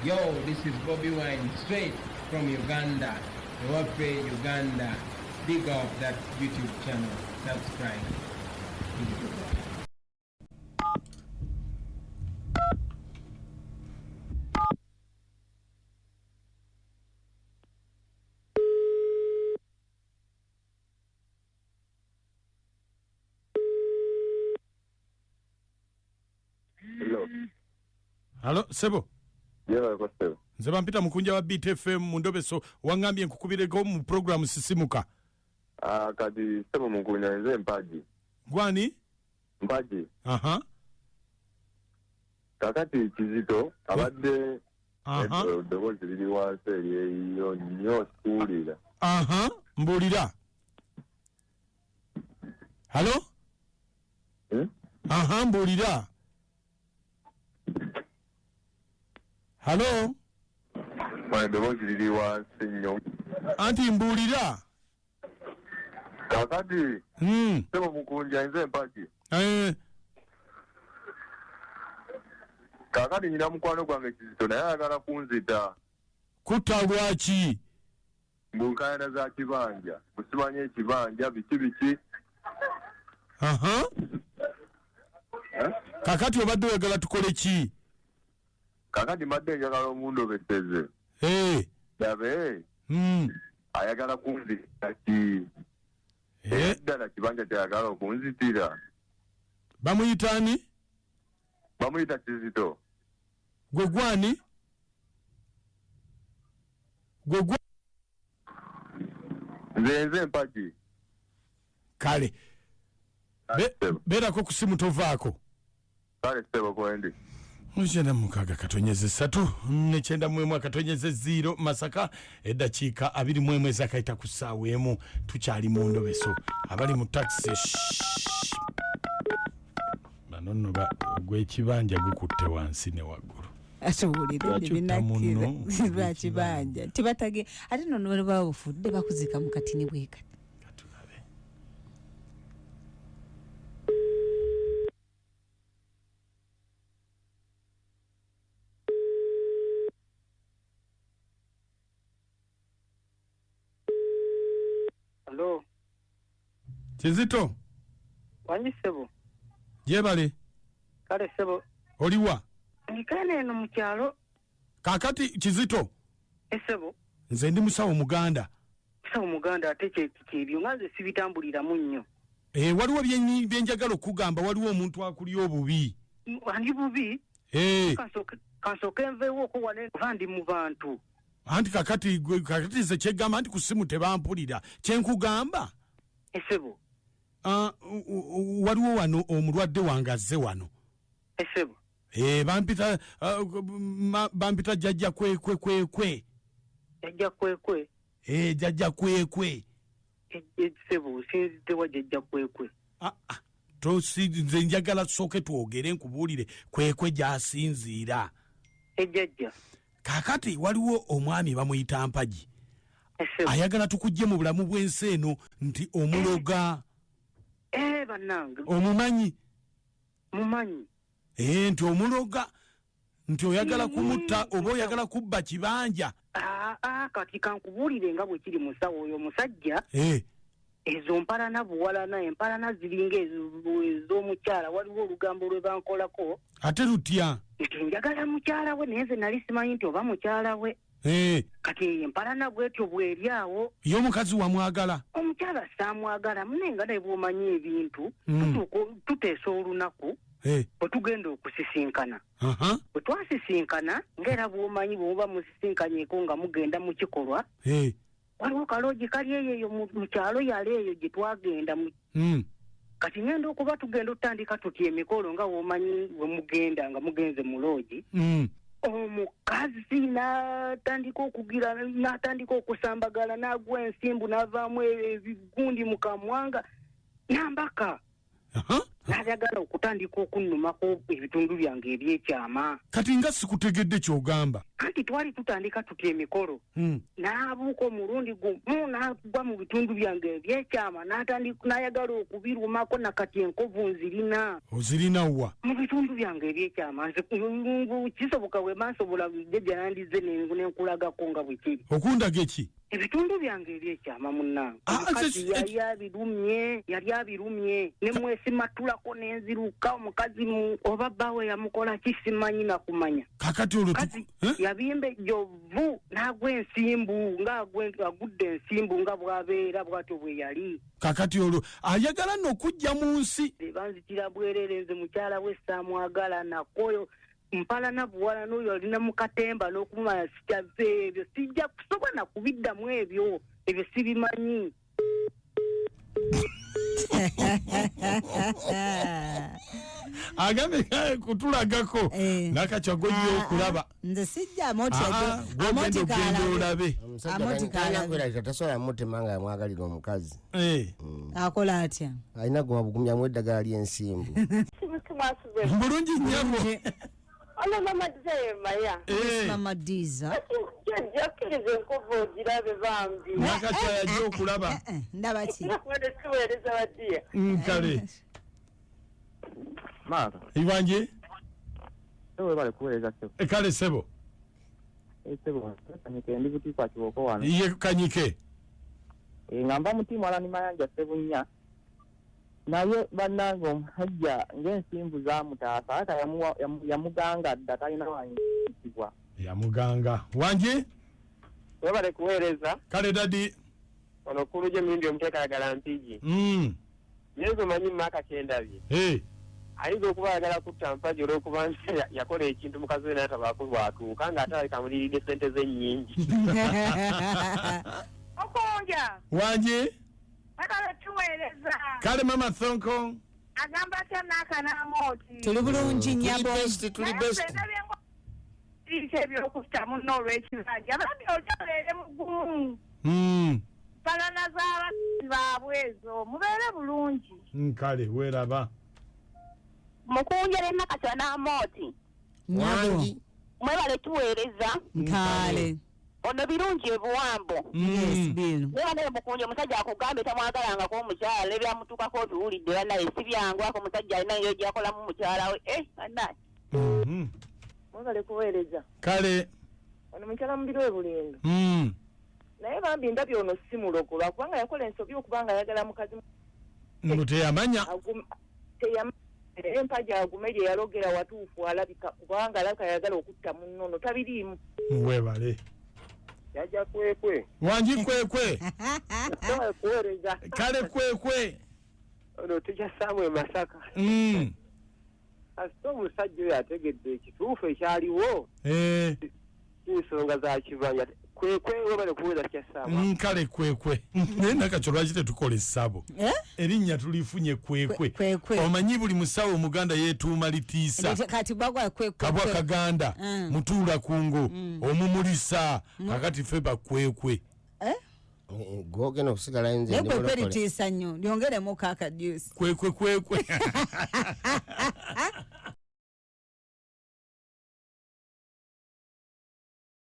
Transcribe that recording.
Yo, this is Bobby Wine, straight from Uganda. Ewape Uganda. Big up that YouTube channel. Subscribe. Hello, Sebo. Yeah, kwa Sebo. Nzeba mpita mkunja wa Beat FM Mundobeso wangambye nkukubireko mu program sisimuka. Kadi Sebo mkunja nze mpaji. Gwani? Mpaji. Aha. Kakati Kizito abadde eddoboozi liri wansi eryeyo nnyo siwulira. Aha, mbulira. Hello? Aha, mbulira. Hello? Eddoboozi liri wansi nnyo. Anti mbulira. Kakati Sebo mkunja nze mpaji. Kakati nyina mukwano gwange Kizito naye ayagala kunzita. Kutta lwaki? Mbunkayana za kibanja. Musimanye ekibanja biki. Aha. Kakati obadde oyagala tukole ki? Kakati mbadde njagala omundobeseze. Dabe. Ayagala kunzita ki? Ddala kibanja kyayagala okunzitira. Bamuyitani? Bamuyita Kizito. Gwe gwani? Nze mpaji. Kale. Beerako ku simu tovaako. Kale Sebo kwendi. Mujenda mukaga katonyeze 3 9 mwemwe katonyeze 0 Masaka eddakiika 2 mwemwe zakaita ku ssaawa emu tukyali mu Ndobeso abali mu taxi banono gw'ekibanja gukutte wansi ne waggulu asobulira binakira lwakibanja tibatage ate nono bwe bawufudde bakuzika mu katini bwekati. Hello. Kizito. Wanyi Sebo. Jebale. Kale Sebo. Oliwa. Nikane eno mu kyalo. Kakati Kizito. Sebo. Nze ndi musawo Muganda. Musawo Muganda ate kyebyo ngaze sibitambulira mu nnyo. Waliwo byenjagala okugamba waliwo omuntu akuli obubi. Andi bubi? Kansoke nveewo ko wane kandi mu bantu. Anti kakati ze kyegamba anti ku simu tebampulira kyenkugamba Sebo waliwo wano omulwadde wange azze wano Sebo bampita jjajja kwekwe jjajja kwekwe Sebo sinzite wa jjajja kwekwe nze njagala tusooke twogere nkubuulire kwekwe gy'asinziira ejjajja. Kakati waliwo omwami bamuyita Mpaji ayagala tukujje mu bulamu bw'ensi eno nti omuloga bannange omumanyi mumanyi nti omuloga nti oyagala kumutta oba oyagala kubba kibanja. Kati kankubuulire nga bwe kiri musawo oyo omusajja ezo mpalana buwalana empalana ziringa ez'omukyala waliwo olugambo lwe bankolako ate lutya nti njagala mukyala we naye nze nali simanyi nti oba mukyala we kati empalana bwetyo bweryawo ye omukazi wamwagala omukyala saamwagala munenga naye bw'omanyi ebintu tuteesa olunaku bwe tugenda okusisinkana bwe twasisinkana ng'era bw'omanyi bwemuba musisinkanyeko nga mugenda mu kikolwa waliwo kaloogi kali eyo mu kyalo yali eyo gye twagenda kati ngenda okuba tugenda otandika tutya emikolo nga womanyi we mugenda nga mugenze mu loogi omukazi n'atandika okugira n'atandika okusambagala n'agwa ensimbu n'avaamu ebigundi mu kamwanga n'ambaka n'ayagala okutandika okunnumako ebitundu byange ebyekyama. Kati nga sikutegedde kyogamba anti twali tutandika tutya emikolo n'abuuka omulundi gumu n'agwa mu bitundu byange ebyekyama n'ayagala okubirumako nakati enkovu nzirina. Ozirina wa? Mu bitundu byange ebyekyama nze kisoboka bwe mansobola jjajja nandize nenkulagako nga bwe kiri. Okundaga eki? Ebitundu byange ebyekyama munnange omukazi yali abirumye ne mwesimatulako n'enziruka omukazi oba bbawe yamukola kisimanyi nakumanya. Kakati olwo yabimba ejjovu n'agwa ensimbu agudde ensimbu nga bw'abeera bw'atyo bwe yali. Kakati olwo ayagala n'okujja mu nsi. Banzitira bwerere nze mukyala we saamwagala nakoyo mpala na buwala n'oyo alina mu katemba n'okumanya sikyave ebyo sijja kusobola na kubiddamu ebyo sibimanyi. Agambe kutulagako nakachagojja okulaba nze sijja amoti kala tasobola mutemanga yamwagalira omukazi akola atya alina gwabugumya mu eddagala ly'ensimbu bulungi nnyabo. Ono mama Diza Maya. Mama Diza. Jakirize enkovu ogirabe bambi. Nakatya yajja okulaba. Ndaba ki? Nakwende tuweereza badiya. Kale. Mara. Ibanje? Ewe bale kuweereza sebo. Kale sebo. Sebo. Kanyike ndi kutikwa kiboko wano. Iye kanyike. Ngamba mutima ala ni mayanja sebo nya. Naye bannange omusajja ng'ensimbu zaamutaasa ate yamuganga dda talina wanyisibwa. Yamuganga wangi? Webale kuweereza. Kale dadi. Ono kuluje mindi omuteekayagala mpigi. Yezo manyi maka kyendabye. Ayinza okuba ayagala kutta mpagi olw'okuba nti yakola ekintu mukazi we n'atabaako lwatuuka ng'ate aleka muliridde ssente ze nnyingi. Okonja. Wangi? Bakala tuweereza. Kale mama Thonko. Agamba atya n'akanamoti. Tuli bulungi nnyabo. Tuli best. Ebyokutta munno olw'ekibanja abambi okyaleere mugumu. Falana z'abasi baabwe ezo mubeere bulungi. Kale weeraba. Mukunjere nakatya n'amooti. Nyabo. Mwebale tuweereza. Kale. Ono birungi ebuwambo. Yes, Bill. Neera mukunje omusajja akugambe tamwagalangako omukyala ebyamutuukako obiwulidde bannaye si byangu ako omusajja alina yo gyakolamu mukyala we. Bannaye. Mwebale kuweereza. Kale. Ono mukyala mubiri we bulinga. Naye bambi ndabye ono si mulokolwa kubanga yakola ensobi okubanga ayagala mukazi. Teyamanya. Empagi agume gye yalogera watuufu alabika kubanga alabika ayagala okutta munnono tabiriimu. Webale. Yajja kwekwe. Wangi kwekwe. Kuweereza. Kale kwekwe. Ono tujja Samuel Masaka. Kasita omusajja oyo ategedde ekituufu ekyaliwo. Ensonga za kibanja. Kwekwe webale kuweereza kya Samuel. Kale kwekwe. Naye nakakyo lwaki tetukola essabo? Erinnya tulifunye kwekwe. Omanyi buli musawo Omuganda yeetuuma litiisa. Kati bagwa kwekwe. Kabwa Kaganda. Mutuula kungo. Omumulisa. Kakati ffe bakwekwe. Gwogenda okusigala nze ndi mulokole. Kwekwe litiisa nnyo. Lyongeremu kaaka juice. Kwekwe.